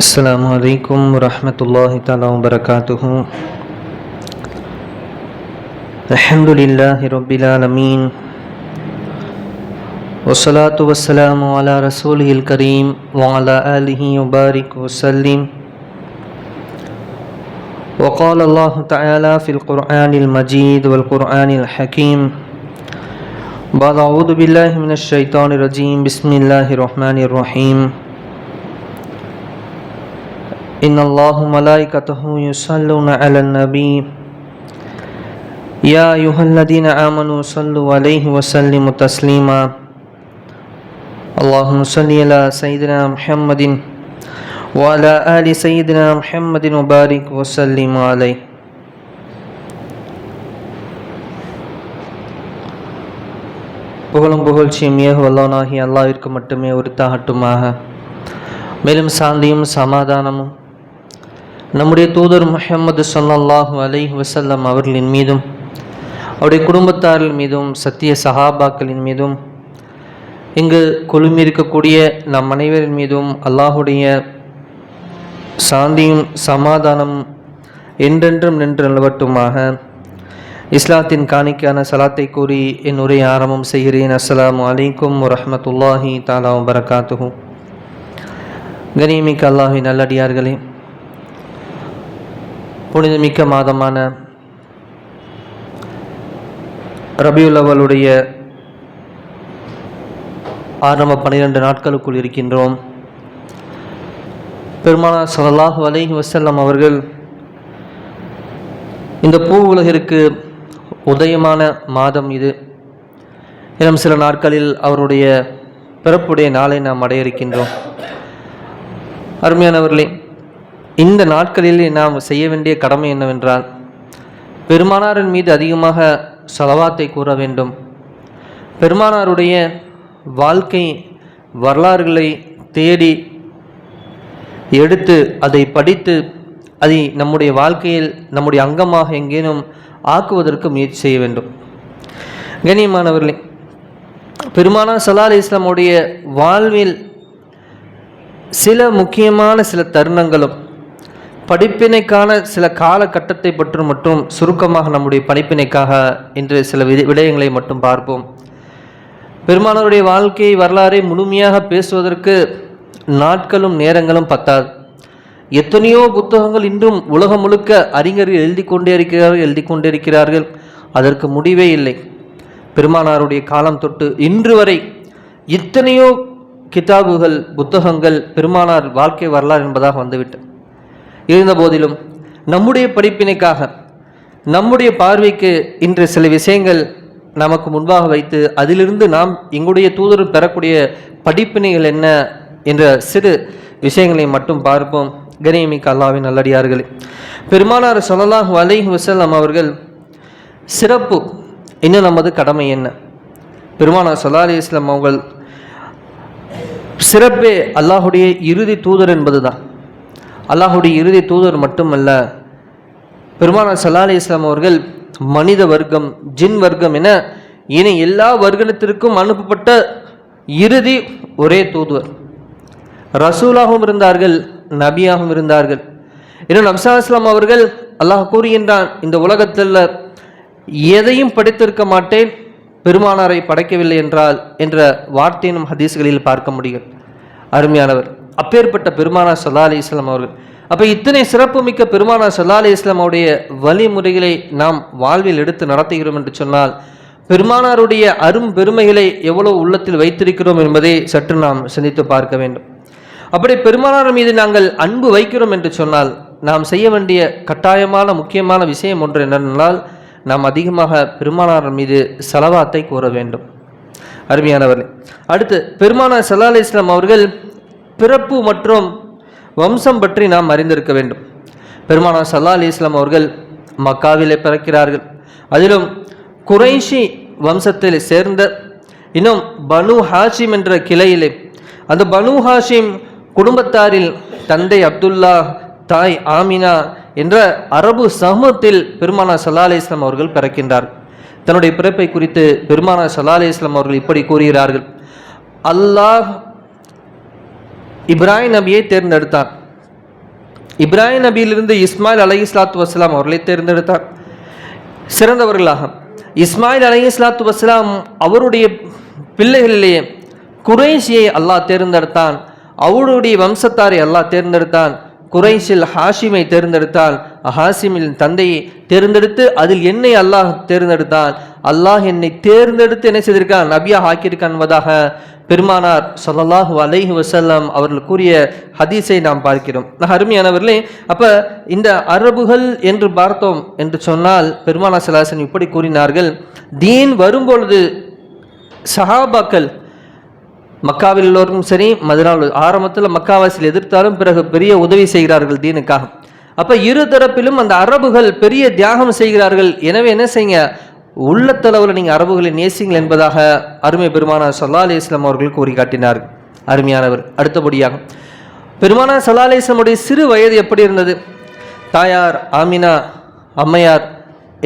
அஸ்ஸலாமு அலைக்கும் வரஹ்மத்துல்லாஹி தஆலா வபரகாத்துஹு. அல்ஹம்துலில்லாஹி ரப்பில் ஆலமீன் வஸ்ஸலாத்து வஸ்ஸலாமு அலா ரசூலில் கரீம் வ அலா ஆலிஹி வபாரிக் வஸல்லிம். وقال الله تعالى في القرآن المجيد والقرآن الحكيم بعد أعوذ بالله من الشيطان الرجيم بسم الله الرحمن الرحيم إن الله ملائكته يصلون على النبي يا أيها الذين آمنوا صلوا عليه وسلموا تسليما اللهم صل على سيدنا محمد وعلى آل سيدنا محمد وبارك وسلم عليه. புகழும் புகழ்ச்சியும் ஏகவல்லவனாகிய அல்லாஹ்விற்கு மட்டுமே உரித்தாகட்டுமாக. மேலும் சாந்தியும் சமாதானமும் நம்முடைய தூதர் முஹம்மது ஸல்லல்லாஹு அலைஹி வஸல்லம் அவர்களின் மீதும் அவருடைய குடும்பத்தாரின் மீதும் சத்திய சஹாபாக்களின் மீதும் இங்கு குழுமியிருக்கக்கூடிய நம் அனைவரின் மீதும் அல்லாஹுடைய சாந்தியும் சமாதானம் என்றென்றும் நின்று நிலவட்டுமாக. இஸ்லாத்தின் காணிக்கான சலாத்தை கூறி என் உரை ஆரம்பம் செய்கிறேன். அஸ்ஸலாமு அலைக்கும் வரஹ்மத்துல்லாஹி தஆலா வபரகாத்துஹு. கனிமிக்க அல்லாஹ்வின் நல்லடியார்களே, புனிதமிக்க மாதமான ரபியுல் அவ்வலுடைய ஆரம்ப 12 நாட்களுக்குள் இருக்கின்றோம். பெருமானார் ஸல்லல்லாஹு அலைஹி வஸல்லம் அவர்கள் இந்த பூ உலகிற்கு உதயமான மாதம் இது. இன்னும் சில நாட்களில் அவருடைய பிறப்புடைய நாளை நாம் அடைய இருக்கின்றோம். அருமையானவர்களே, இந்த நாட்களில் நாம் செய்ய வேண்டிய கடமை என்னவென்றால், பெருமானாரின் மீது அதிகமாக ஸலவாத்தை கூற வேண்டும். பெருமானாருடைய வாழ்க்கை வரலாறுகளை தேடி எடுத்து அதை படித்து அதை நம்முடைய வாழ்க்கையில் நம்முடைய அங்கமாக எங்கேனும் ஆக்குவதற்கு முயற்சி செய்ய வேண்டும். கண்ணியமானவர்களே, பெருமானார் ஸல்லல்லாஹு அலைஹி வஸல்லம் உடைய வாழ்வில் சில முக்கியமான சில தருணங்களும் படிப்பினைக்கான சில காலகட்டத்தை பற்றி மட்டும் சுருக்கமாக நம்முடைய படிப்பினைக்காக இன்று சில விடயங்களை மட்டும் பார்ப்போம். பெருமானாருடைய வாழ்க்கை வரலாறை முழுமையாக பேசுவதற்கு நாட்களும் நேரங்களும் பத்தாது. எத்தனையோ புத்தகங்கள் இன்றும் உலகம் முழுக்க அறிஞர்கள் எழுதி கொண்டே இருக்கிறார்கள். அதற்கு முடிவே இல்லை. பெருமானாருடைய காலம் தொட்டு இன்று வரை எத்தனையோ கிதாபுகள் புத்தகங்கள் பெருமானார் வாழ்க்கை வரலாறு என்பதாக வந்துவிட்டது. இருந்த போதிலும் நம்முடைய படிப்பினைக்காக நம்முடைய பார்வைக்கு இன்று சில விஷயங்கள் நமக்கு முன்பாக வைத்து அதிலிருந்து நாம் எங்களுடைய தூதர் பெறக்கூடிய படிப்பினைகள் என்ன என்ற சிறு விஷயங்களை மட்டும் பார்ப்போம். கண்ணியமிக்க அல்லாஹ்வின் நல்லடியார்களே, பெருமானார் ஸல்லல்லாஹு அலைஹி வஸல்லம் அவர்கள் சிறப்பு இன்னும் நமது கடமை என்ன? பெருமானார் ஸல்லல்லாஹு அலைஹி வஸல்லம் அவர்கள் சிறப்பே அல்லாஹுடைய இறுதி தூதர் என்பதுதான். அல்லாஹுடைய இறுதி தூதர் மட்டுமல்ல, பெருமானார் ஸல்லல்லாஹு அலைஹி வஸல்லம் அவர்கள் மனித வர்க்கம், ஜின் வர்க்கம் என இனி எல்லா வர்க்கத்திற்கும் அனுப்பப்பட்ட இறுதி ஒரே தூதுவர். ரசூலாகவும் இருந்தார்கள், நபியாகவும் இருந்தார்கள். இன்னும் நபி ஸல்லல்லாஹு அலைஹி வஸல்லம் அவர்கள் அல்லாஹ் கூறுகின்றான், இந்த உலகத்தில் எதையும் படைத்திருக்க மாட்டேன் பெருமானாரை படைக்கவில்லை என்றால் என்ற வார்த்தையினும் ஹதீஸ்களில் பார்க்க முடியும். அருமையானவர், அப்பேற்பட்ட பெருமானார் ஸல்லல்லாஹு அலைஹி வஸல்லம் அவர்கள். அப்போ இத்தனை சிறப்புமிக்க பெருமானார் ஸல்லல்லாஹு அலைஹி வஸல்லம் அவருடைய வழிமுறைகளை நாம் வாழ்வில் எடுத்து நடத்துகிறோம் என்று சொன்னால், பெருமானாருடைய அரும் பெருமைகளை எவ்வளவு உள்ளத்தில் வைத்திருக்கிறோம் என்பதை சற்று நாம் சிந்தித்து பார்க்க வேண்டும். அப்படி பெருமானார் மீது நாங்கள் அன்பு வைக்கிறோம் என்று சொன்னால், நாம் செய்ய வேண்டிய கட்டாயமான முக்கியமான விஷயம் ஒன்று என்னென்னால், நாம் அதிகமாக பெருமானார் மீது ஸலவாத்தை கூற வேண்டும். அருமையானவர்களே, அடுத்து பெருமானார் ஸல்லல்லாஹு அலைஹி வஸல்லம் அவர்கள் பிறப்பு மற்றும் வம்சம் பற்றி நாம் அறிந்திருக்க வேண்டும். பெருமானார் ஸல்லல்லாஹு அலைஹி வஸல்லம் அவர்கள் மக்காவிலே பிறக்கிறார்கள். அதிலும் குறைஷி வம்சத்தில் சேர்ந்த இன்னும் பனு ஹாஷிம் என்ற கிளையிலே, அந்த பனு ஹாஷிம் குடும்பத்தாரில் தந்தை அப்துல்லா, தாய் ஆமினா என்ற அரபு சமூகத்தில் பெருமானார் ஸல்லல்லாஹு அலைஹி வஸல்லம் அவர்கள் பிறக்கின்றார். தன்னுடைய பிறப்பை குறித்து பெருமானார் ஸல்லல்லாஹு அலைஹி வஸல்லம் அவர்கள் இப்படி கூறுகிறார்கள், அல்லாஹ் இப்ராஹிம் நபியை தேர்ந்தெடுத்தார். இப்ராஹிம் நபியிலிருந்து இஸ்மாயில் அலைஹிஸ்ஸலாத்து வஸ்ஸலாம் அவர்களை தேர்ந்தெடுத்தார் சிறந்தவர்களாக. இஸ்மாயில் அலைஹிஸ்ஸலாத்து வஸ்ஸலாம் அவருடைய பிள்ளைகளிலேயே குறைஷியை அல்லாஹ் தேர்ந்தெடுத்தான். அவருடைய வம்சத்தாரை அல்லாஹ் தேர்ந்தெடுத்தான். குறைஷில் ஹாஷிமை தேர்ந்தெடுத்தான். ஹாஷிமின் தந்தையை தேர்ந்தெடுத்து அதில் என்னை அல்லாஹ் தேர்ந்தெடுத்தான். அல்லாஹ் என்னை தேர்ந்தெடுத்து என்ன செய்திருக்கான், நபியாக ஆக்கியிருக்கான் என்பதாக பெருமானார் ஸல்லல்லாஹு அலைஹி வஸல்லம் அவர்கள் கூறிய ஹதீஸை நாம் பார்க்கிறோம். அருமையானவர்களே, அப்போ இந்த அரபுகள் என்று பார்த்தோம் என்று சொன்னால் பெருமானார் ஸல்லல்லாஹு அலைஹி வஸல்லம் இப்படி கூறினார்கள், தீன் வரும்பொழுது சஹாபாக்கள் மக்காவில் எல்லோருக்கும் சரி, மதினாவில் ஆரம்பத்தில் மக்காவாசியில் எதிர்த்தாலும் பிறகு பெரிய உதவி செய்கிறார்கள் தீனுக்காக. அப்போ இரு தரப்பிலும் அந்த அரபுகள் பெரிய தியாகம் செய்கிறார்கள். எனவே என்ன செய்யுங்க, உள்ளத்தளவில் நீங்கள் அரபுகளை நேசிங்கள் என்பதாக அருமை பெருமானார் ஸல்லல்லாஹு அலைஹி வஸல்லம் அவர்கள் கூறி காட்டினார். அருமையானவர். அடுத்தபடியாக பெருமானார் ஸல்லல்லாஹு அலைஹி வஸல்லம் உடைய சிறு வயது எப்படி இருந்தது? தாயார் ஆமினா அம்மையார்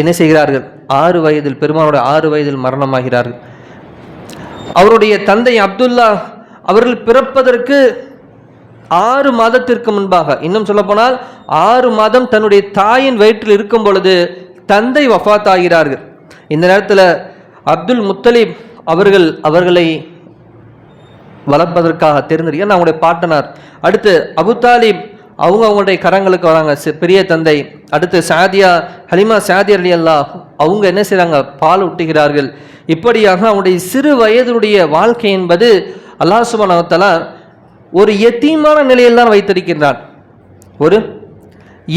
என்ன செய்கிறார்கள், 6 வயதில் பெருமானுடைய 6 வயதில் மரணமாகிறார்கள். அவருடைய தந்தை அப்துல்லா அவர்கள் பிறப்பதற்கு 6 மாதத்திற்கு முன்பாக, இன்னும் சொல்ல போனால் 6 மாதம் தன்னுடைய தாயின் வயிற்றில் இருக்கும் பொழுது தந்தை வஃபாத் ஆகிறார்கள். இந்த நேரத்தில் அப்துல் முத்தலிப் அவர்களை வளர்ப்பதற்காக தேர்ந்தெடுக்க அவங்களுடைய பாட்டனார். அடுத்து அபு தாலிப் அவங்களுடைய கரங்களுக்கு வராங்க, பெரிய தந்தை. அடுத்து சாதியா ஹலிமா சாதியா ரலியல்லாஹ் அவங்க என்ன செய்கிறாங்க, பால் ஊட்டுகிறார்கள். இப்படியாக அவனுடைய சிறு வயதுடைய வாழ்க்கை என்பது அல்லாஹ் சுப்ஹானஹு வ தஆலா ஒரு யத்தீமான நிலையில் தான் வைத்திருக்கின்றான். ஒரு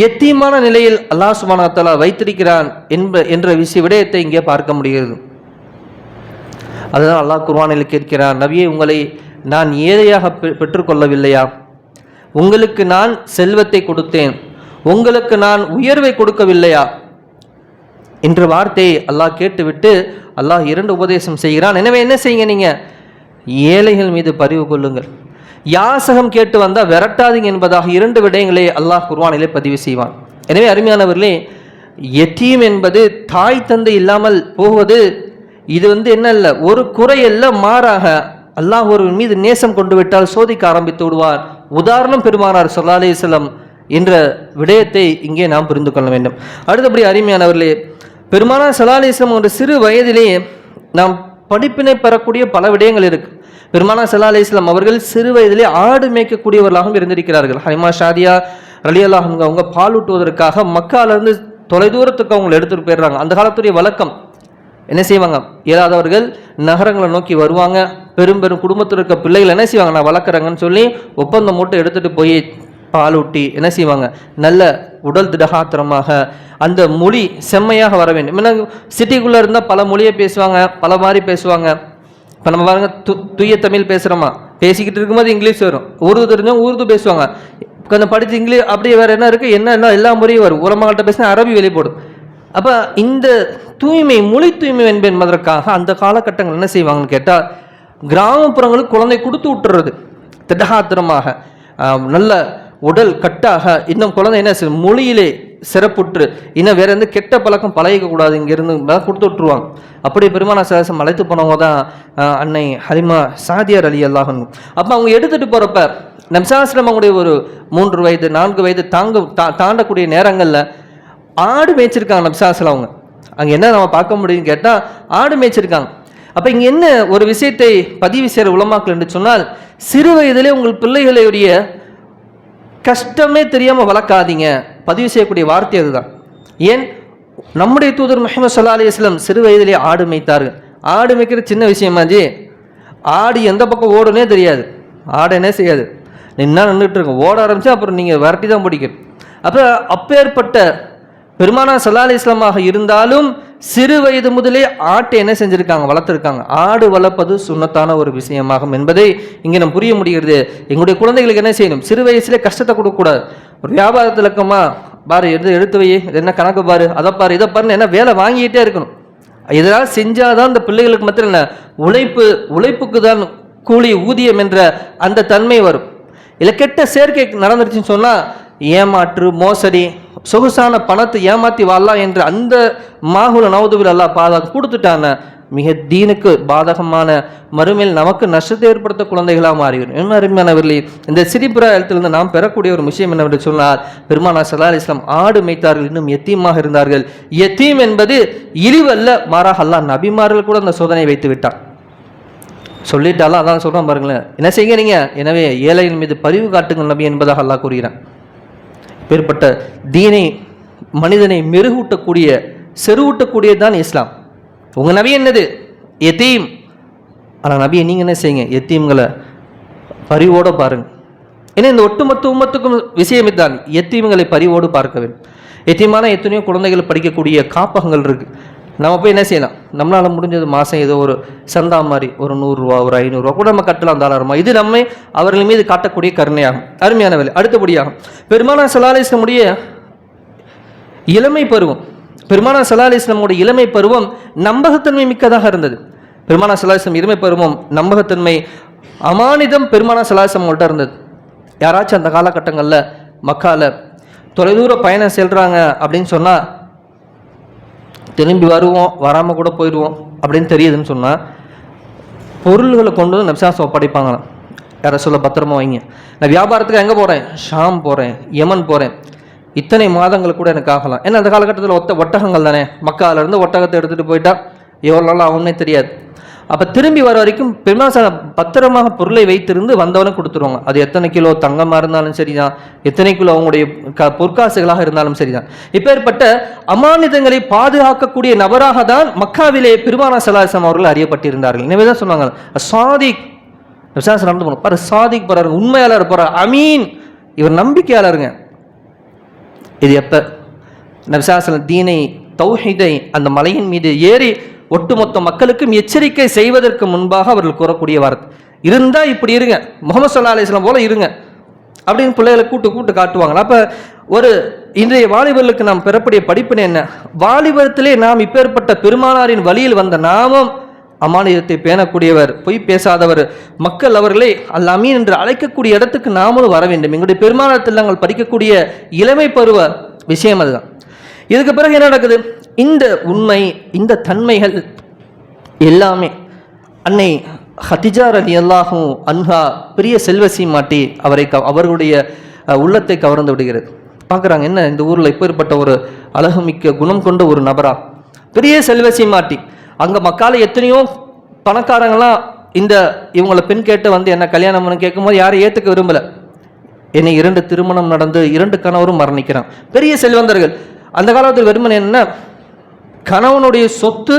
யத்தீமான நிலையில் அல்லாஹ் சுப்ஹானஹு வ தஆலா வைத்திருக்கிறான் என்ற விடயத்தை இங்கே பார்க்க முடிகிறது. அதுதான் அல்லாஹ் குர்ஆனில் கேட்கிறான், நபியே உங்களை நான் ஏழையாக பெற்றுக்கொள்ளவில்லையா? உங்களுக்கு நான் செல்வத்தை கொடுத்தேன், உங்களுக்கு நான் உயர்வை கொடுக்கவில்லையா என்ற வார்த்தையை அல்லாஹ் கேட்டுவிட்டு அல்லாஹ் 2 உபதேசம் செய்கிறான். எனவே என்ன செய்யுங்க, நீங்கள் ஏழைகள் மீது பரிவு கொள்ளுங்கள், யாசகம் கேட்டு வந்தால் விரட்டாதீங்க என்பதாக 2 விடயங்களை அல்லாஹ் குர்ஆனிலே பதிவு செய்வான். எனவே அருமையானவர்களே, யத்தீம் என்பது தாய் தந்தை இல்லாமல் போவது இது என்ன இல்லை, ஒரு குறை அல்ல, மாறாக அல்லாஹ் ஒரு மீது நேசம் கொண்டு விட்டால் சோதிக்க ஆரம்பித்து விடுவார். உதாரணம் பெருமானார் ஸல்லல்லாஹு அலைஹி வஸல்லம் என்ற விடயத்தை இங்கே நாம் புரிந்து கொள்ள வேண்டும். அடுத்தபடி அருமையானவர்களே, பெருமானார் ஸல்லல்லாஹு அலைஹி வஸல்லம் ஒரு சிறு வயதிலேயே நாம் படிப்பினை பெறக்கூடிய பல விடயங்கள் இருக்கு. பெருமானார் ஸல்லல்லாஹு அலைஹி வஸல்லம் அவர்கள் சிறு வயதிலே ஆடு மேய்க்கக்கூடியவர்களாகவும் இருந்திருக்கிறார்கள். ஹலிமா சாதியா ரலியல்லாஹு அன்ஹா அவங்க பால் ஊட்டுவதற்காக மக்காலிருந்து தொலைதூரத்துக்கு அவங்களை எடுத்துகிட்டு போயிடுறாங்க. அந்த காலத்துடைய வழக்கம் என்ன செய்வாங்க, இயலாதவர்கள் நகரங்களை நோக்கி வருவாங்க, பெரும் குடும்பத்தில் இருக்க பிள்ளைகள் என்ன செய்வாங்க, நான் வளர்க்குறேங்கன்னு சொல்லி ஒப்பந்தம் மூட்டை எடுத்துகிட்டு போய் பால் ஊட்டி என்ன செய்வாங்க, நல்ல உடல் திடகாத்திரமாக அந்த மொழி செம்மையாக வர வேண்டும். ஏன்னா சிட்டிக்குள்ளே இருந்தால் பல மொழியை பேசுவாங்க, பல மாதிரி பேசுவாங்க. இப்போ நம்ம பாருங்க, தூய தமிழ் பேசுகிறோமா, பேசிக்கிட்டு இருக்கும்போது இங்கிலீஷ் வரும், உருது தெரிஞ்சவங்க உருது பேசுவாங்க, கொஞ்சம் படித்து இங்கிலீஷ் அப்படியே வேறு என்ன இருக்குது, என்ன எல்லா முறையும் வரும், உரமாகட்ட பேசினா அரபி வெளிப்படும். அப்போ இந்த தூய்மை, மொழி தூய்மை என்பதற்காக அந்த காலகட்டங்கள் என்ன செய்வாங்கன்னு கேட்டால், கிராமப்புறங்களுக்கு குழந்தை கொடுத்து விட்டுறது திடகாத்திரமாக, நல்ல உடல் கட்டாக, இன்னும் குழந்தை என்ன செய்யும், மொழியிலே சிறப்புற்று, இன்னும் வேற எந்த கெட்ட பழக்கம் பழகிக்கக்கூடாது, இங்கேருந்து கொடுத்து விட்டுருவாங்க. அப்படி பெருமானார் ஸல்லல்லாஹு அலைஹி வஸல்லம் அழைத்து போனவங்க தான் அன்னை ஹலிமா சாதியா ரலியல்லாஹு அன்ஹா. அப்போ அவங்க எடுத்துகிட்டு போகிறப்ப நபி ஸல்லல்லாஹு அலைஹி வஸல்லம் அவங்களுடைய ஒரு 3 வயது 4 வயது தாண்டக்கூடிய நேரங்களில் ஆடு மேய்ச்சிருக்காங்க நபி ஸல்லல்லாஹு அலைஹி வஸல்லம். அவங்க அங்கே என்ன நம்ம பார்க்க முடியும்னு கேட்டால் ஆடு மேய்ச்சிருக்காங்க. அப்போ இங்கே என்ன ஒரு விஷயத்தை பதிவு செய்கிற உலமாக்கள் என்று சொன்னால், சிறு வயதிலே உங்கள் பிள்ளைகளுடைய கஷ்டமே தெரியாமல் வளர்க்காதீங்க, பதிவு செய்யக்கூடிய வார்த்தை அதுதான். ஏன், நம்முடைய தூதர் முஹம்மது ஸல்லல்லாஹு அலைஹி வஸல்லம் சிறு வயதிலே ஆடு மேய்த்தார்கள். ஆடு மேய்க்கிற சின்ன விஷயமாஜி, ஆடு எந்த பக்கம் ஓடுனே தெரியாது, ஆடு என்ன செய்யாது, நின்னா நின்றுட்டு இருக்கும், ஓட ஆரம்பிச்சா அப்புறம் நீங்கள் விரட்டி தான் பிடிக்கணும். அப்போ அப்பேற்பட்ட பெருமானார் ஸல்லல்லாஹு அலைஹி வஸல்லம் இருந்தாலும் சிறு வயது முதலே ஆட்டை என்ன செஞ்சுருக்காங்க, வளர்த்துருக்காங்க. ஆடு வளர்ப்பது சுன்னத்தான ஒரு விஷயமாகும் என்பதை இங்கே நம்ம புரிய முடிகிறது. எங்களுடைய குழந்தைகளுக்கு என்ன செய்யணும், சிறு வயசுலேயே கஷ்டத்தை கொடுக்கக்கூடாது. ஒரு வியாபாரத்தில் இருக்கமா, பாரு எடுத்து வை, என்ன கணக்கு பாரு, அதை பாரு, இதை பாருன்னு என்ன வேலை வாங்கிக்கிட்டே இருக்கணும். இதெல்லாம் செஞ்சாதான் இந்த பிள்ளைகளுக்கு மாத்திரம் இல்லை, உழைப்புக்கு தான் கூலி ஊதியம் என்ற அந்த தன்மை வரும். இல்லை கெட்ட சேர்க்கை நடந்துருச்சுன்னு சொன்னால் ஏமாற்று, மோசடி, சொகுசான பணத்தை ஏமாற்றி வாழலாம் என்ற அந்த மாகுல நவுதுவில் எல்லாம் பாதுகாப்பு கொடுத்துட்டான மிக தீனுக்கு பாதகமான மறுமையில் நமக்கு நஷ்டத்தை ஏற்படுத்த குழந்தைகளாக மாறிவிடும். என்ன அருமையானவர்களே, இந்த சிரிப்பிராயத்திலிருந்து நாம் பெறக்கூடிய ஒரு விஷயம் என்னவென்று சொன்னால், பெருமானார் ஸல்லல்லாஹு அலைஹி வஸல்லம் ஆடு மேய்த்தார்கள், இன்னும் யத்தீமாக இருந்தார்கள். யத்தீம் என்பது இழிவல்ல, மாறாக அல்லாஹ் நபிமார்கள் கூட அந்த சோதனை வைத்து விட்டார். சொல்லிட்டாலும் அதான் சொல்கிறான் பாருங்களேன், என்ன செய்கிறீங்க, எனவே ஏழையின் மீது பரிவு காட்டுங்கள் நபி என்பதாக அல்லாஹ் கூறுகிறான். இப்பேற்பட்ட தீனை மனிதனை மெருகூட்டக்கூடிய செருவூட்டக்கூடியது இஸ்லாம். உங்கள் நபி என்னது, யத்தீம். ஆனால் நபியை நீங்கள் என்ன செய்யுங்க, யத்தீம்களை பரிவோடு பாருங்கள். ஏன்னா இந்த ஒட்டுமொத்த உம்மத்துக்கும் விஷயம் இதுதான், யத்தீம்களை பரிவோடு பார்க்க வேண்டும். யத்தீமான எத்தனையோ குழந்தைகள் படிக்கக்கூடிய காப்பகங்கள் இருக்குது. நம்ம போய் என்ன செய்யலாம், நம்மளால் முடிஞ்சது மாதம் ஏதோ ஒரு சந்தா மாதிரி ஒரு 100 ரூபா ஒரு 500 ரூபா கூட நம்ம கட்டலாம் தாராளமாக. இது நம்மை அவர்கள் மீது காட்டக்கூடிய கருணையாகும். அருமையான வேலை. அடுத்தபடியாகும் பெருமானார் ஸல்லல்லாஹு அலைஹி வஸல்லம் உடைய இளமை பருவம். பெருமானார் ஸல்லல்லாஹு அலைஹி வஸல்லம் உடைய இளமை பருவம் நம்பகத்தன்மை மிக்கதாக இருந்தது. பெருமானார் ஸல்லல்லாஹு அலைஹி வஸல்லம் இளமை பருவம் நம்பகத்தன்மை அமானிதம் பெருமானார் ஸல்லல்லாஹு அலைஹி வஸல்லம் இருந்தது. யாராச்சும் அந்த காலகட்டங்களில் மக்காவில் தொலைதூர பயணம் செல்கிறாங்க அப்படின்னு சொன்னால், திரும்பி வருவோம் வராமல் கூட போயிடுவோம் அப்படின்னு தெரியுதுன்னு சொன்னால், பொருள்களை கொண்டு வந்து நபிசாசம் ஒப்படைப்பாங்களாம். யாரை சொல்ல பத்திரமா வைங்க, நான் வியாபாரத்துக்கு எங்கே போகிறேன், ஷாம் போகிறேன், யமன் போகிறேன், இத்தனை மாதங்கள் கூட எனக்கு ஆகலாம். ஏன்னா அந்த காலகட்டத்தில் ஒட்டகங்கள் தானே, மக்காவிலேருந்து ஒட்டகத்தை எடுத்துகிட்டு போயிட்டா எவ்வளோ நாள் ஆகும்னே தெரியாது. அப்போ திரும்பி வர வரைக்கும் பெருமாள் பத்திரமாக பொருளை வைத்திருந்து வந்தவனே கொடுத்துருவாங்க. அது எத்தனை கிலோ தங்கமாக இருந்தாலும் சரிதான், எத்தனை கிலோ அவங்களுடைய பொற்காசுகளாக இருந்தாலும் சரிதான். இப்பேற்பட்ட அமானிதங்களை பாதுகாக்கக்கூடிய நபராக தான் மக்காவிலே பெருமானார் ஸல்லல்லாஹு அலைஹி வஸல்லம் அவர்கள் அறியப்பட்டிருந்தார்கள். எனவே தான் சொன்னாங்க, சாதிக் நடந்து போகணும் பாரு, சாதிக் போறாரு, உண்மையாளர் போறார், அமீன் இவர் நம்பிக்கையாளருங்க. இது எப்போ நபி ஸல்லல்லாஹு அலைஹி வஸல்லம் தீனை தௌஹீதை அந்த மலையின் மீது ஏறி ஒட்டுமொத்த மக்களுக்கும் எச்சரிக்கை செய்வதற்கு முன்பாக அவர்கள் கூறக்கூடிய வார்த்தை, இருந்தால் இப்படி இருங்க, முஹம்மது ஸல்லல்லாஹு அலைஹி வஸல்லம் போல இருங்க அப்படின்னு பிள்ளைகளை கூட்டு காட்டுவாங்க. அப்போ ஒரு இன்றைய வாலிபர்களுக்கு நாம் பெறக்கூடிய படிப்பினை என்ன, வாலிபத்திலே நாம் இப்பேற்பட்ட பெருமானாரின் வழியில் வந்த நாமும் அமானிதத்தை பேணக்கூடியவர், பொய் பேசாதவர், மக்கள் அவர்களை அல் அமீன் என்று அழைக்கக்கூடிய இடத்துக்கு நாமளும் வர வேண்டும். எங்களுடைய பெருமானார் நாங்கள் படிக்கக்கூடிய இளமை பருவ விஷயம் அதுதான். இதுக்கு பிறகு என்ன நடக்குது, இந்த உண்மை இந்த தன்மைகள் எல்லாமே அன்னை ஹதிஜா ரலியல்லாஹு அன்ஹா பெரிய செல்வசி மாட்டி அவர்களுடைய உள்ளத்தை கவர்ந்து விடுகிறது. பார்க்குறாங்க, என்ன இந்த ஊரில் இப்பேற்பட்ட ஒரு அழகுமிக்க குணம் கொண்ட ஒரு நபரா, பெரிய செல்வசி மாட்டி. அங்கே மக்கால எத்தனையோ பணக்காரங்களாம் இவங்களை பெண் கேட்டு வந்து என்ன கல்யாணம் பண்ண கேட்கும்போது யாரும் ஏற்றுக்க விரும்பலை. என்னை 2 திருமணம் நடந்து 2 கணவரும் மரணிக்கிறான், பெரிய செல்வந்தர்கள். அந்த காலத்தில் வெறுமனை என்ன, கணவனுடைய சொத்து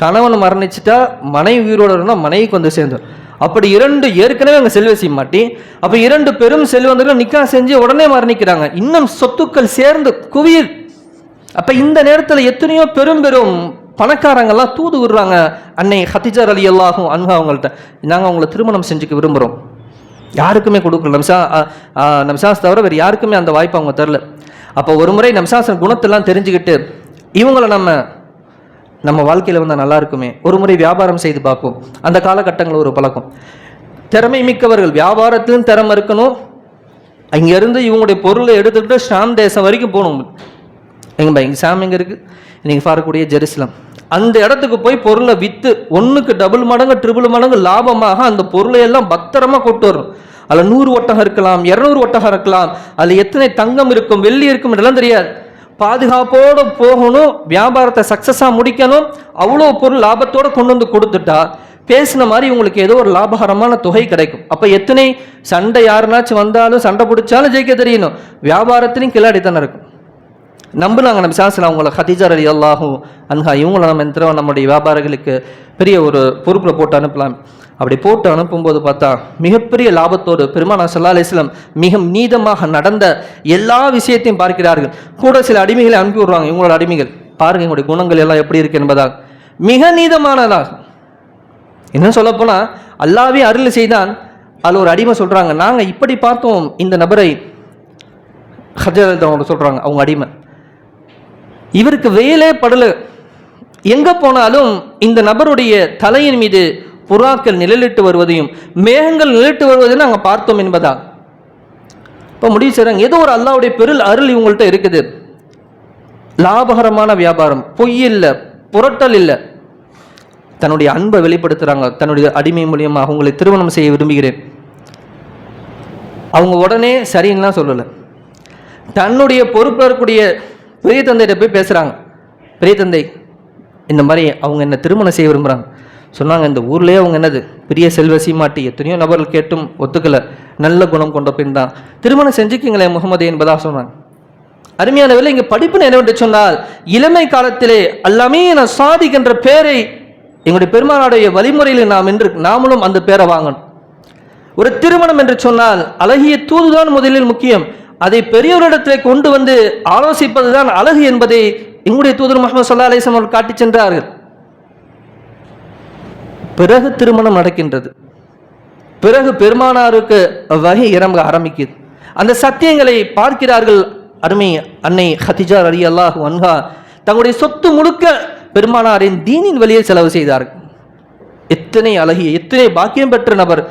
கணவன் மரணிச்சிட்டா மனைவி உயிரோடு இருந்தால் மனைவிக்கு வந்து சேர்ந்தோம். அப்படி 2 ஏற்கனவே அங்கே செல்வசி மாட்டி, அப்போ 2 பெரும் செல்வந்தர்கள் நிக்கா செஞ்சு உடனே மரணிக்கிறாங்க, இன்னும் சொத்துக்கள் சேர்ந்து குவியல். அப்போ இந்த நேரத்தில் எத்தனையோ பெரும் பணக்காரங்கள்லாம் தூது விடுறாங்க அன்னை ஹதிஜா ரலியல்லாஹு அன்ஹா அவங்கள்ட்ட, நாங்கள் அவங்கள திருமணம் செஞ்சுக்க விரும்புகிறோம். யாருக்குமே கொடுக்கல, நம்சாஸ் தவிர வேறு யாருக்குமே அந்த வாய்ப்பு அவங்க தரல. அப்போ ஒரு முறை நம்சாசன் குணத்தெல்லாம் தெரிஞ்சுக்கிட்டு, இவங்களை நம்ம வாழ்க்கையில் வந்தால் நல்லா இருக்குமே, ஒரு முறை வியாபாரம் செய்து பார்ப்போம். அந்த காலகட்டங்களில் ஒரு பழக்கம், திறமை மிக்கவர்கள் வியாபாரத்திலும் திறமை இருக்கணும், அங்கேருந்து இவங்களுடைய பொருளை எடுத்துக்கிட்டு ஷாம் தேசம் வரைக்கும் போகணும். இங்கே ஷாம் எங்கே இருக்குது, நீங்கள் பார்க்கக்கூடிய ஜெருசலம், அந்த இடத்துக்கு போய் பொருளை விற்று 1க்கு டபுள் மடங்கு 3 மடங்கு லாபமாக அந்த பொருளை எல்லாம் பத்திரமாக கொண்டு வரணும். அதில் 100 ஒட்டகம் இருக்கலாம், 200 ஒட்டகம் இருக்கலாம், அதில் எத்தனை தங்கம் இருக்கும் வெள்ளி இருக்கும் இதெல்லாம் தெரியாது. பாதுகாப்போடு போகணும், வியாபாரத்தை சக்ஸஸாக முடிக்கணும். அவ்வளோ பொருள் லாபத்தோடு கொண்டு வந்து கொடுத்துட்டா பேசின மாதிரி உங்களுக்கு ஏதோ ஒரு லாபகரமான தொகை கிடைக்கும். அப்போ எத்தனை சண்டை யாருனாச்சும் வந்தாலும் சண்டை பிடிச்சாலும் ஜெயிக்க தெரியணும், வியாபாரத்திலையும் கில்லாடித்தானே இருக்கும். நம்பினாங்க நம்ம சாஸ்திரம் அவங்கள ஹதிஜா ரலியல்லாஹு அன்ஹா இவங்கள நம்ம நம்முடைய வியாபாரிகளுக்கு பெரிய ஒரு பொறுப்பில் போட்டு அனுப்பலாம். அப்படி போட்டு அனுப்பும்போது பார்த்தா மிகப்பெரிய லாபத்தோடு பெருமானார் ஸல்லல்லாஹு அலைஹி வஸல்லம் மிக நீதமாக நடந்த எல்லா விஷயத்தையும் பார்க்கிறார்கள். கூட சில அடிமைகளை அனுப்பி விடுறாங்க, இவங்களோட அடிமைகள் பாருங்க எங்களுடைய குணங்கள் எல்லாம் எப்படி இருக்கு என்பதால் மிக நீதமானதாக. என்ன சொல்லப்போனால் அல்லாஹ்வே அருள் செய்தான். அதில் ஒரு அடிமை சொல்கிறாங்க, நாங்கள் இப்படி பார்த்தோம் இந்த நபரை, ஹஜரத் சொல்கிறாங்க அவங்க அடிமை, இவருக்கு வேலே படல, எங்கே போனாலும் இந்த நபருடைய தலையின் மீது புறாக்கள் நிழலிட்டு வருவதையும் மேகங்கள் நிழலிட்டு வருவதையும் நாங்கள் பார்த்தோம் என்பதா. இப்போ முடிவு செய்கிறாங்க, ஏதோ ஒரு அல்லாஹ்வுடைய பெருள் அருள் இவங்கள்ட்ட இருக்குது, லாபகரமான வியாபாரம், பொய் இல்லை, புரட்டல் இல்லை, தன்னுடைய அன்பை வெளிப்படுத்துகிறாங்க. தன்னுடைய அடிமை மூலியமாக அவங்களை திருமணம் செய்ய விரும்புகிறேன். அவங்க உடனே சரின்னுலாம் சொல்லலை. தன்னுடைய பொறுப்பில் இருக்கக்கூடிய பெரிய தந்தைகிட்ட போய் பேசுகிறாங்க. பெரிய தந்தை, இந்த மாதிரி அவங்க என்ன திருமணம் செய்ய விரும்புகிறாங்க. சொன்னாங்க, இந்த ஊர்லேயே அவங்க என்னது பெரிய செல்வ சீமாட்டி, எத்தனையோ நபர்கள் கேட்டும் ஒத்துக்கலை, நல்ல குணம் கொண்ட பெண் தான், திருமணம் செஞ்சுக்கிங்களே முகமது என்பதாக சொன்னாங்க. அருமையானவர்களே, இங்கே படிப்பு என்னவென்று சொன்னால், இளமை காலத்திலே அல்-அமீன் அஸ்-சாதிக் என்ற பெயரை எங்களுடைய பெருமானுடைய வழிமுறையில் நாமளும் அந்த பேரை வாங்கணும். ஒரு திருமணம் என்று சொன்னால் அழகிய தூதுதான் முதலில் முக்கியம். அதை பெரியவரிடத்தில் கொண்டு வந்து ஆலோசிப்பதுதான் அழகு என்பதை எங்களுடைய தூதர் முஹம்மது ஸல்லல்லாஹு அலைஹி வஸல்லம் அவர்கள் காட்டி சென்றார்கள். பிறகு திருமணம் நடக்கின்றது. பிறகு பெருமானாருக்கு வஹி இறங்க ஆரம்பிக்குது. அந்த சத்தியங்களை பார்க்கிறார்கள். அருமை அன்னை ஹதிஜா ரலியல்லாஹு அன்ஹா தங்களுடைய சொத்து முழுக்க பெருமானாரின் தீனின் வழியை செலவு செய்தார்கள். எத்தனை அழகிய, எத்தனை பாக்கியம் பெற்ற நபர்!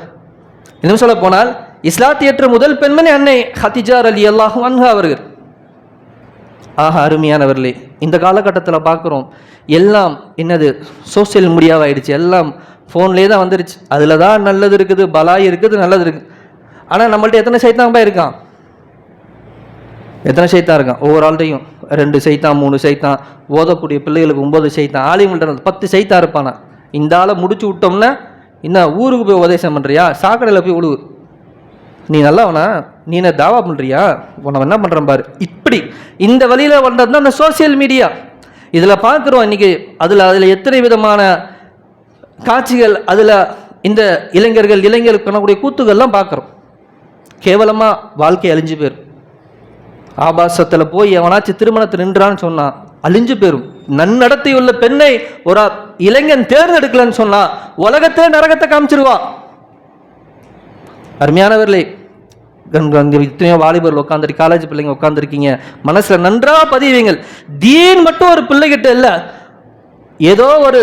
இன்னும் சொல்ல போனால் இஸ்லாத்தை ஏற்ற முதல் பெண்மணி அன்னை ஹதிஜா ரலியல்லாஹு அன்ஹா அவர்கள். அருமையானவர்களே, இந்த காலகட்டத்தில் பார்க்குறோம், எல்லாம் என்னது சோசியல் மீடியாவாகிடுச்சு, எல்லாம் ஃபோன்லேயே தான் வந்துருச்சு. அதில் தான் நல்லது இருக்குது, பலாய் இருக்குது, நல்லது இருக்குது. ஆனால் நம்மள்ட்ட எத்தனை சைத்தான் இருக்கான்? எத்தனை சைத்தான் இருக்கான்? ஒவ்வொரு ஆள்கிட்டையும் 2 சைத்தான், 3 சைத்தான், ஓதக்கூடிய பிள்ளைகளுக்கு 9 சைத்தான், ஆலிம்கிட்ட 10 சைத்தான் இருப்பானா. இந்த ஆளை முடிச்சு விட்டோம்னா, இன்னும் ஊருக்கு போய் உபதேசம் பண்ணுறியா, சாக்கடையில் போய் உழுவு, நீ நல்லவனா, நீ என்ன தாவா பண்ணுறியா, உன்னை என்ன பண்ணுறேன் பாரு. இப்படி இந்த வழியில் வந்தது தான் இந்த சோசியல் மீடியா. இதில் பார்க்குறோம் இன்றைக்கி. அதில் எத்தனை விதமான காட்சிகள், அதில் இந்த இளைஞர்கள் பண்ணக்கூடிய கூத்துக்கள்லாம் பார்க்குறோம். கேவலமாக வாழ்க்கை அழிஞ்சு போயிடும். ஆபாசத்தில் போய் எவனாச்சும் திருமணத்தை நின்றான்னு சொன்னால் அழிஞ்சு போயிடும். நன்னடத்தை உள்ள பெண்ணை ஒரு இளைஞன் தேர்ந்தெடுக்கலன்னு சொன்னால் உலகத்தே நரகத்தை காமிச்சிருவான். அருமையானவர்களே, இத்தனையோ வாலிபர்கள் உட்காந்துருக்கு, காலேஜ் பிள்ளைங்க உட்காந்துருக்கீங்க, மனசில் நன்றாக பதிவீங்கள். தீன் மட்டும் ஒரு பிள்ளைகிட்ட இல்லை, ஏதோ ஒரு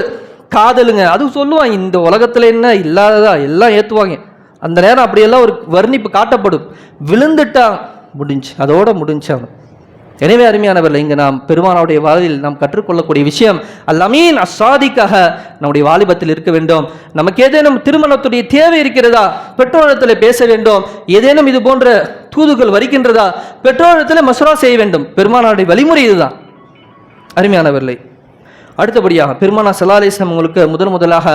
காதலுங்க, அதுவும் சொல்லுவாங்க இந்த உலகத்தில் என்ன இல்லாததா எல்லாம் ஏற்றுவாங்க. அந்த நேரம் அப்படியெல்லாம் ஒரு வர்ணிப்பு காட்டப்படும். விழுந்துட்டா முடிஞ்சு, அதோட முடிஞ்சு அவன். எனவே அருமையானவர்கள், இங்கே நாம் பெருமானுடைய வாழ்வில் நாம் கற்றுக்கொள்ளக்கூடிய விஷயம், அல்-அமீன் அஸ்-சாதிக்காக நம்முடைய வாலிபத்தில் இருக்க வேண்டும். நமக்கு ஏதேனும் திருமணத்துடைய தேவை இருக்கிறதா, பெற்றோரிடத்தில் பேச வேண்டும். ஏதேனும் இது போன்ற தூதுகள் வருகின்றதா, பெற்றோரிடத்தில் மசூரா செய்ய வேண்டும். பெருமானுடைய வழிமுறை இதுதான். அருமையானவர்களே, அடுத்தபடியாக பெருமானார் ஸல்லல்லாஹு அலைஹி வஸல்லம் உங்களுக்கு முதலாக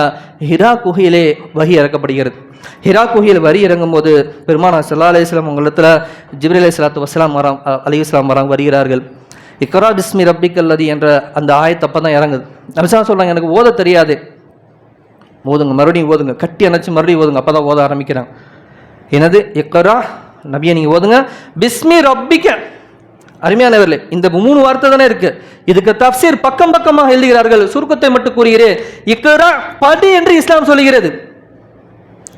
ஹிரா குகையிலே வஹி இறக்கப்படுகிறது. ஹிரா குகையில் வரி இறங்கும் போது பெருமானார் ஸல்லல்லாஹு அலைஹி வஸல்லம் உங்களிடத்தில் ஜிப்ரீல் அலைஹிஸ்ஸலாத்து வஸ்ஸலாம் அலைஹிஸ்ஸலாம் வராங்க, வருகிறார்கள். இக்ரா பிஸ்மி ரப்பிக்கல் லதி என்ற அந்த ஆயத்து அப்போ தான் இறங்குது. நபிஸா சொல்கிறாங்க, எனக்கு ஓத தெரியாது. ஓதுங்க, மறுபடியும் ஓதுங்க, கட்டி அணைச்சி மறுபடியும் ஓதுங்க. அப்போ தான் ஓத ஆரம்பிக்கிறாங்க. என்னது இக்ரா, நபியை நீங்கள் ஓதுங்க, பிஸ்மி ரப்பிக்க. அருமையானவர்களே, இந்த 3 வார்த்தை தானே இருக்கு. இதுக்கு தஃப்சீர் பக்கம் பக்கமாக எழுதுகிறார்கள். சுருக்கத்தை மட்டும் கூறுகிறேன். இக்ரா படி என்று இஸ்லாம் சொல்லுகிறது.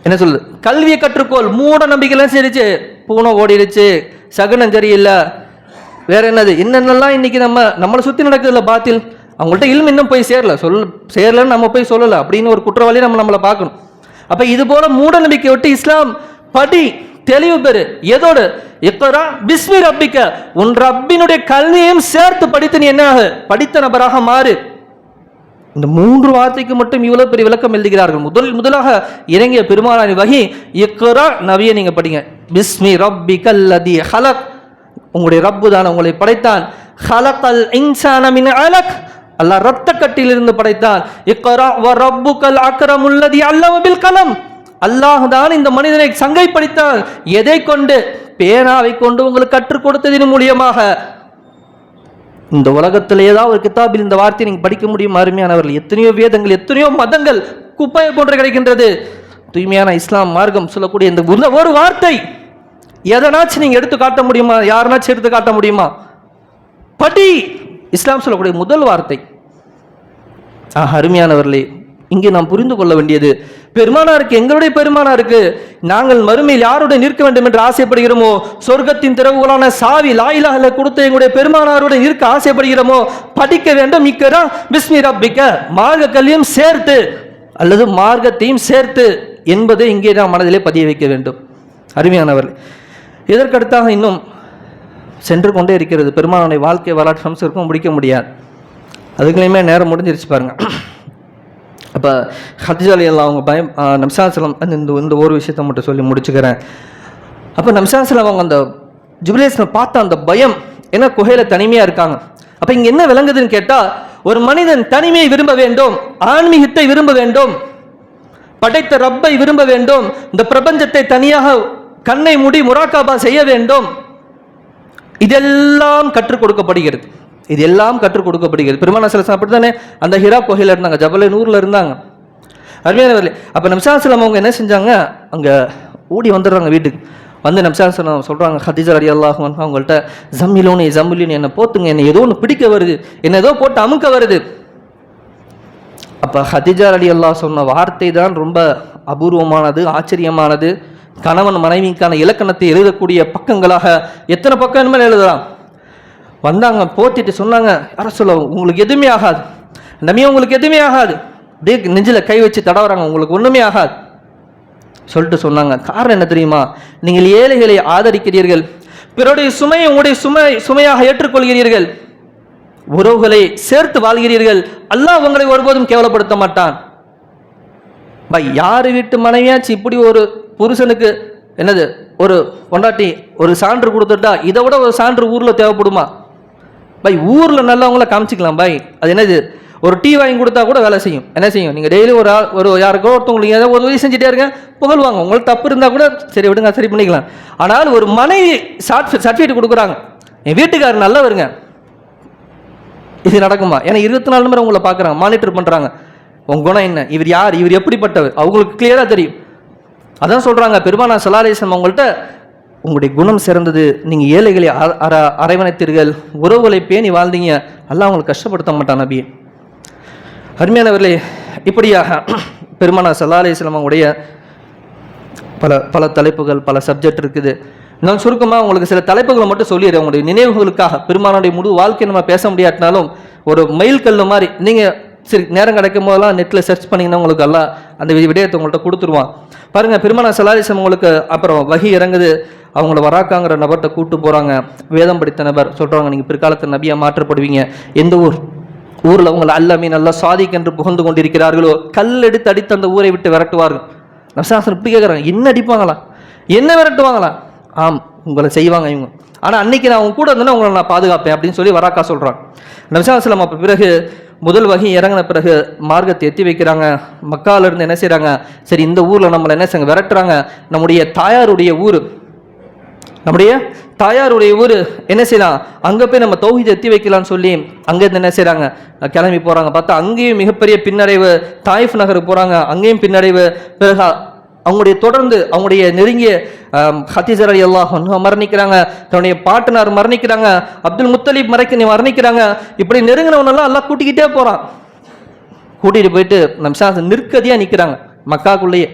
என்ன சொல்லுது? கல்வியை கற்றுக்கோள். மூட நம்பிக்கைலாம் சரிச்சு, பூனை ஓடிடுச்சு, சகுனம் சரியில்லை, வேற என்னது என்னென்னலாம் இன்னைக்கு நம்மளை சுற்றி நடக்குதுல்ல பாத்தில். அவங்கள்ட்ட இல்மு இன்னும் போய் சேரலன்னு நம்ம போய் சொல்லலை அப்படின்னு ஒரு குற்றவாளியை நம்மளை பார்க்கணும். அப்போ இது போல மூட நம்பிக்கை விட்டு இஸ்லாம் படி, தெளிவு பெறு. எதோடு? இக்ரா பிஸ்மி ரப்பிக்க, உன் ரப்பினுடைய கல்வியையும் சேர்த்து படித்து நீ என்ன படித்த நபராக மாறு. இந்த 3 வார்த்தைக்கு மட்டும் இவ்வளவு பெரிய விளக்கம் எழுதுகிறார்கள். முதலாக இறங்கிய பெருமானாரின் வஹி இக்ரா, நபியை நீங்க படிங்க. பிஸ்மி ரப்பிக்கல் லதி ஹலக், உங்களுடைய ரப்பு தான் உங்களை படைத்தான். ஹலக்கல் இன்சான மின் அலக், அல்லாஹ் ரத்த கட்டிலிருந்து படைத்தான். இக்ரா வ ரப்புக்கல் அக்ரமுல் லதி அல்லம பில் கலம், அல்லாஹ் தான் இந்த மனிதனை சங்கை படித்தான். எதை கொண்டு? பேனாவை கொண்டு உங்களுக்கு கற்றுக் கொடுத்ததின் மூலியமாக. இந்த உலகத்தில் ஏதாவது ஒரு கிதாபில் இந்த வார்த்தையை நீங்கள் படிக்க முடியும்? அருமையானவர்கள், எத்தனையோ வேதங்கள், எத்தனையோ மதங்கள் குப்பையை போன்று கிடைக்கின்றது. தூய்மையான இஸ்லாம் மார்க்கம் சொல்லக்கூடிய இந்த ஒரு வார்த்தை எதனாச்சும் நீங்கள் எடுத்து காட்ட முடியுமா? யாருனாச்சும் எடுத்து காட்ட முடியுமா? படி. இஸ்லாம் சொல்லக்கூடிய முதல் வார்த்தை. அருமையானவர்களே, இங்கே நாம் புரிந்து கொள்ள வேண்டியது, பெருமானாருக்கு, எங்களுடைய பெருமானாருக்கு நாங்கள் மறுமையில் யாருடன் நிற்க வேண்டும் என்று ஆசைப்படுகிறோமோ, சொர்க்கத்தின் திறவுகளான சாவி லா இலாஹ இல்லல்லாஹ் கொடுத்த எங்களுடைய பெருமானாருடன் இருக்க ஆசைப்படுகிறோமோ, படிக்க வேண்டும் இக்ரா பிஸ்மி ரப்பிக்க, மார்க்க கல்வியும் சேர்த்து அல்லது மார்க்கத்தையும் சேர்த்து என்பதை இங்கே நாம் மனதிலே பதிய வைக்க வேண்டும். அருமையானவர்கள், இதற்கடுத்தாக இன்னும் சென்று கொண்டே இருக்கிறது. பெருமானுடைய வாழ்க்கை வரலாற்று அம்சம் முடிக்க முடியாது. அதுக்குள்ளேயுமே நேரம் முடிஞ்சிருச்சு பாருங்க. அப்போ ஹதிஜா ரலியல்லாஹு அவங்க பயம் நம்சாசலம் இந்த ஒரு விஷயத்த மட்டும் சொல்லி முடிச்சுக்கிறேன். அப்போ நம்சாசலம் அவங்க அந்த ஜிப்ரீல் பார்த்த அந்த பயம், ஏன்னா குகையில் தனிமையாக இருக்காங்க. அப்போ இங்கே என்ன விளங்குதுன்னு கேட்டால், ஒரு மனிதன் தனிமையை விரும்ப வேண்டும், ஆன்மீகத்தை விரும்ப வேண்டும், படைத்த ரப்பை விரும்ப வேண்டும், இந்த பிரபஞ்சத்தை தனியாக கண்ணை மூடி முராக்காபா செய்ய வேண்டும். இதெல்லாம் கற்றுக் கொடுக்கப்படுகிறது, இதெல்லாம் கற்றுக் கொடுக்கப்படுகிறது. பெருமானா ஸல்லல்லாஹு அப்படி தானே அந்த ஹிரா கோஹில இருந்தாங்க, ஜபலே நூரில் இருந்தாங்க. அருமையானவர்களே, அப்போ நம்சாசலம் அவங்க என்ன செஞ்சாங்க, அங்கே ஓடி வந்துடுறாங்க வீட்டுக்கு. வந்து நம்சாசலம் சொல்கிறாங்க ஹதிஜா ரலியல்லாஹு அன்ஹா அவங்கள்ட்ட, ஜம்மிலோனி என்னை போத்துங்க, என்னை ஏதோ ஒன்று பிடிக்க வருது, என்னை ஏதோ போட்டு அமுக்க வருது. அப்போ ஹதிஜா ரலியல்லாஹு சொன்ன வார்த்தை தான் ரொம்ப அபூர்வமானது, ஆச்சரியமானது. கணவன் மனைவிக்கான இலக்கணத்தை எழுதக்கூடிய பக்கங்களாக எத்தனை பக்கம் இனிமேல் எழுதலாம். வந்தாங்க, போத்திட்டு சொன்னாங்க, யார சொல்ல உங்களுக்கு எதுவுமே ஆகாது, நபியே உங்களுக்கு எதுவுமே ஆகாது. அப்படியே நெஞ்சில் கை வச்சு தடவுறாங்க, உங்களுக்கு ஒன்றுமே ஆகாது சொல்லிட்டு சொன்னாங்க. காரணம் என்ன தெரியுமா, நீங்கள் ஏழைகளை ஆதரிக்கிறீர்கள், பிறருடைய சுமையை உங்களுடைய சுமையாக ஏற்றுக்கொள்கிறீர்கள், உறவுகளை சேர்த்து வாழ்கிறீர்கள். அல்லாஹ் உங்களை ஒருபோதும் கேவலப்படுத்த மாட்டான். யாரு வீட்டு மனைவியாச்சு இப்படி ஒரு புருஷனுக்கு என்னது ஒரு கொண்டாட்டி ஒரு சான்று கொடுத்துட்டா இதை விட ஒரு சான்று ஊரில் தேவைப்படுமா? ஊரில் நல்லவங்கள காமிச்சிக்கலாம். அது என்னது, ஒரு டீ வாங்கி கொடுத்தா கூட வேலை செய்யும். என்ன செய்யும், நீங்கள் டெய்லி ஒரு யாருக்கோ ஒருத்தவங்களுக்கு ஏதாவது ஒரு உதவி செஞ்சுட்டே இருங்க, புகழ்வாங்க. உங்களுக்கு தப்பு இருந்தால் கூட சரி விடுங்க, சரி பண்ணிக்கலாம். ஆனால் ஒரு மனைவி சர்டிஃபிகேட் கொடுக்குறாங்க, என் வீட்டுக்காரர் நல்லவருங்க, இது நடக்குமா? ஏன்னா 24 மணி நேரம் உங்களை பார்க்குறாங்க, மானிட்டர் பண்ணுறாங்க, உங்கள் குணம் என்ன, இவர் யார், இவர் எப்படிப்பட்டவர், அவங்களுக்கு கிளியராக தெரியும். அதான் சொல்கிறாங்க பெருமானா ஸல்லல்லாஹு அலைஹி வஸல்லம் அவங்கள்ட்ட, உங்களுடைய குணம் சிறந்தது, நீங்கள் ஏழைகளை அரவணைத்தீர்கள், உறவுகளை பேணி வாழ்ந்தீங்க, அல்லாஹ் அவங்களை கஷ்டப்படுத்த மாட்டான் நபியே. அருமையானவர்களே, இப்படியாக பெருமானா ஸல்லல்லாஹு அலைஹி வஸல்லம் அவங்களுடைய பல தலைப்புகள், பல சப்ஜெக்ட் இருக்குது. நான் சுருக்கமாக உங்களுக்கு சில தலைப்புகளை மட்டும் சொல்லிடுறேன், உங்களுடைய நினைவுகளுக்காக. பெருமானுடைய முழு வாழ்க்கை நம்ம பேச முடியாட்டினாலும் ஒரு மைல் கல் மாதிரி, நீங்கள் சரி நேரம் கிடைக்கும் போதெல்லாம் நெட்டில் சர்ச் பண்ணிங்கன்னா உங்களுக்கு எல்லாம் அந்த விடயத்தை உங்கள்கிட்ட கொடுத்துருவான். பாருங்கள், பெருமானா ஸல்லல்லாஹு அலைஹி வஸல்லம் உங்களுக்கு அப்புறம் வஹி இறங்குது, அவங்கள வராக்காங்கிற நபர்கிட்ட கூப்பிட்டு போகிறாங்க. வேதம் படித்த நபர் சொல்கிறாங்க, நீங்கள் பிற்காலத்தில் நபியாக மாற்றப்படுவீங்க. எந்த ஊரில் உங்களை அல்லமீ நல்லா சாதிக் என்று புகழ்ந்து கொண்டிருக்கிறார்களோ கல் எடுத்து அடித்து அந்த ஊரை விட்டு விரட்டுவார்கள். நபிசாசன் இப்படி கேட்குறாங்க, என்ன அடிப்பாங்களா, என்ன விரட்டுவாங்களா? ஆம், உங்களை செய்வாங்க இவங்க, ஆனால் அன்னைக்கு நான் அவங்க கூட இருந்தேன்னா உங்களை நான் பாதுகாப்பேன் அப்படின்னு சொல்லி வராக்கா சொல்கிறாங்க. நபிசாசலம் அப்போ பிறகு முதல் வகை இறங்கின பிறகு மார்க்கத்தை எத்தி வைக்கிறாங்க. மக்காலிருந்து என்ன செய்கிறாங்க, சரி இந்த ஊரில் நம்மளை என்ன செய்ய விரட்டுறாங்க, நம்முடைய தாயாருடைய ஊர் என்ன செய்யலாம், அங்கே போய் நம்ம தௌஹீதை எத்தி வைக்கலாம்னு சொல்லி அங்கேருந்து என்ன செய்கிறாங்க, கிளம்பி போகிறாங்க. பார்த்தா அங்கேயும் மிகப்பெரிய பின்னடைவு. தாயிஃப் நகருக்கு போகிறாங்க, அங்கேயும் பின்னடைவு. பிறகு அவங்களுடைய தொடர்ந்து அவங்களுடைய நெருங்கிய ஹதீஜா ரலியல்லாஹு அன்ஹா மரணிக்கிறாங்க, தன்னுடைய பாட்டனார் மரணிக்கிறாங்க, அப்துல் முத்தலிப் மரணிக்கிறாங்க. இப்படி நெருங்கினவனெல்லாம் எல்லாம் கூட்டிக்கிட்டே போகிறான். கூட்டிகிட்டு போயிட்டு நம்ம நிற்கதியாக நிற்கிறாங்க மக்காக்குள்ளேயே.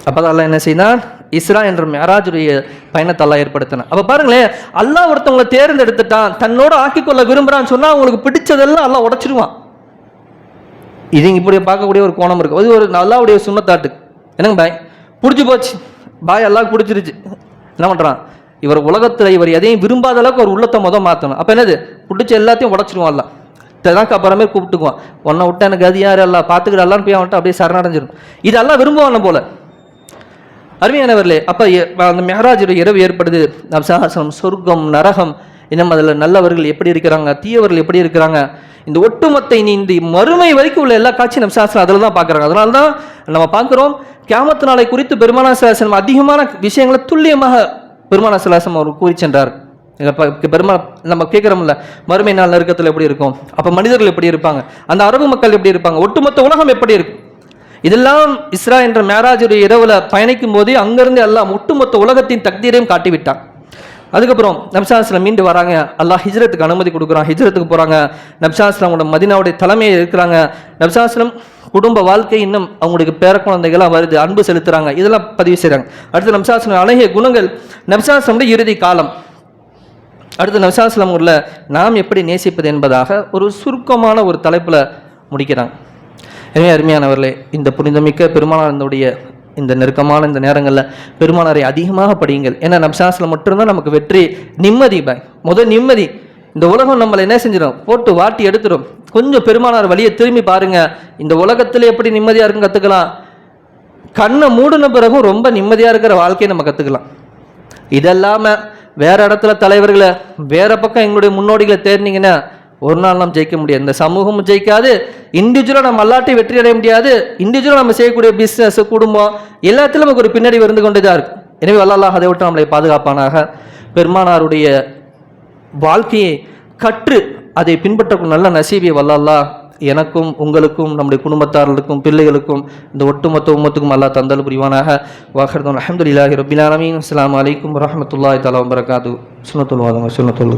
அப்போ அல்லாஹ் என்ன செய்தான், இஸ்ரா என்ற மிஅராஜுடைய பயணத்தை அல்லாஹ் ஏற்படுத்தினான். அப்போ பாருங்களேன், அல்லாஹ் ஒருத்தவங்களை தேர்ந்தெடுத்துட்டான், தன்னோட ஆக்கிக்கொள்ள விரும்புகிறான்னு சொன்னால் அவங்களுக்கு பிடிச்சதெல்லாம் அல்லாஹ் உடைச்சிடுவான். இது இப்படி பார்க்கக்கூடிய ஒரு கோணம் இருக்குது. அது ஒரு அல்லாஹ்வுடைய சுன்னத்தாட்டு. என்னங்க பிடிச்சி போச்சு, எல்லாம் பிடிச்சிருச்சு. என்ன பண்ணுறான், இவர் உலகத்தில் இவர் எதையும் விரும்பாத அளவுக்கு ஒரு உள்ளத்தை மாற்றணும். அப்போ என்னது, பிடிச்ச எல்லாத்தையும் உடச்சிடுவான். எல்லாம் இதெல்லாம் அப்புறமே கூப்பிட்டுக்குவான், உன்னை விட்டா எனக்கு அது யார், எல்லாம் பார்த்துக்கிற போய் அவன்ட்டு அப்படியே சரணடைஞ்சிடும். இதெல்லாம் விரும்புவான போல. அருமையானவர்களே, அப்போ அந்த மிஅராஜுடைய இரவு ஏற்படுது. நபிசாசனம் சொர்க்கம் நரகம் இன்னும் அதில் நல்லவர்கள் எப்படி இருக்கிறாங்க, தீயவர்கள் எப்படி இருக்கிறாங்க, இந்த ஒட்டுமொத்த இந்த மறுமை வரைக்கும் உள்ள எல்லா காட்சியும் நபிசாசனம் அதில் தான் பார்க்குறாங்க. அதனால தான் நம்ம பார்க்குறோம், கியாமத் நாளை குறித்து பெருமானா ஸல்லல்லாஹு அலைஹி வஸல்லம் அதிகமான விஷயங்களை துல்லியமாக பெருமானா ஸல்லல்லாஹு அலைஹி வஸல்லம் அவர் கூறி சென்றார். நம்ம கேட்குறோம்ல, மறுமை நாள் நெருக்கத்தில் எப்படி இருக்கும், அப்போ மனிதர்கள் எப்படி இருப்பாங்க, அந்த அரபு மக்கள் எப்படி இருப்பாங்க, ஒட்டுமொத்த உலகம் எப்படி இருக்கும், இதெல்லாம் இஸ்ரா என்ற மிஅராஜுடைய இரவுல பயணிக்கும் போதே அங்கிருந்து எல்லாம் ஒட்டுமொத்த உலகத்தின் தக்தீரையும் காட்டிவிட்டான். அதுக்கப்புறம் நபிசாஸ்லம் மீண்டு வராங்க, அல்லாஹ் ஹிஜ்ரத்துக்கு அனுமதி கொடுக்குறான், ஹிஜ்ரத்துக்கு போகிறாங்க. நபிசாஸ்லமோட மதீனாவுடைய தலைமையை இருக்கிறாங்க. நபிசாஸ்லம் குடும்ப வாழ்க்கை இன்னும் அவங்களுக்கு பேர குழந்தைகளாக வருது, அன்பு செலுத்துறாங்க, இதெல்லாம் பதிவு செய்கிறாங்க. அடுத்து நபிசாஸ்லம் அழகிய குணங்கள், நபிசாஸ்லமுடைய இறுதி காலம். அடுத்து நபிசாஸ்லம் உள்ள நாம் எப்படி நேசிப்பது என்பதாக ஒரு சுருக்கமான ஒரு தலைப்பில் முடிக்கிறாங்க. எனவே அருமையானவர்களே, இந்த புனிதமிக்க பெருமானாருடைய இந்த நெருக்கமான இந்த நேரங்களில் பெருமானாரை அதிகமாக படியுங்கள். ஏன்னா நபிசாஸ்லம் மட்டும்தான் நமக்கு வெற்றி, நிம்மதி. முதல் நிம்மதி இந்த உலகம் நம்மளை என்ன செஞ்சிடும், போட்டு வாட்டி எடுத்துடும். கொஞ்சம் பெருமானார் வழியை திரும்பி பாருங்க, இந்த உலகத்தில் எப்படி நிம்மதியாக இருக்கும் கற்றுக்கலாம். கண்ணை மூடின பிறகும் ரொம்ப நிம்மதியாக இருக்கிற வாழ்க்கையை நம்ம கற்றுக்கலாம். இதெல்லாமல் வேற இடத்துல தலைவர்களை, வேற பக்கம் எங்களுடைய முன்னோடிகளை தேர்ந்தீங்கன்னா ஒரு நாள் நம்ம ஜெயிக்க முடியாது. இந்த சமூகமும் ஜெயிக்காது, இண்டிவிஜுவலாக நம்ம எல்லாத்தையும் வெற்றி அடைய முடியாது. இண்டிவிஜுவலாக நம்ம செய்யக்கூடிய பிஸ்னஸ், குடும்பம் எல்லாத்திலும் நமக்கு ஒரு பின்னாடி வந்து கொண்டு தான் இருக்கும். எனவே அல்லாஹ் அதை விட்டு நம்மளை பாதுகாப்பானாக. பெருமானாருடைய வாழ்க்கையை கற்று அதை பின்பற்றக்கும் நல்ல நசீபியை வல்லல்லாஹ் எனக்கும் உங்களுக்கும் நம்முடைய குடும்பத்தார்களுக்கும் பிள்ளைகளுக்கும் இந்த ஒட்டுமொத்த உம்மத்துக்கும் அல்லாஹ் தந்தல் புரிவானாக. வாஹர்தான் அல்ஹம்துலில்லாஹி ரப்பில் ஆலமீன். அஸ்ஸலாமு அலைக்கும் வரஹ்மத்துல்லாஹி தஆலா வபரகாத்துஹு. சுன்னத்துல் வாதம் சுன்னத்துல்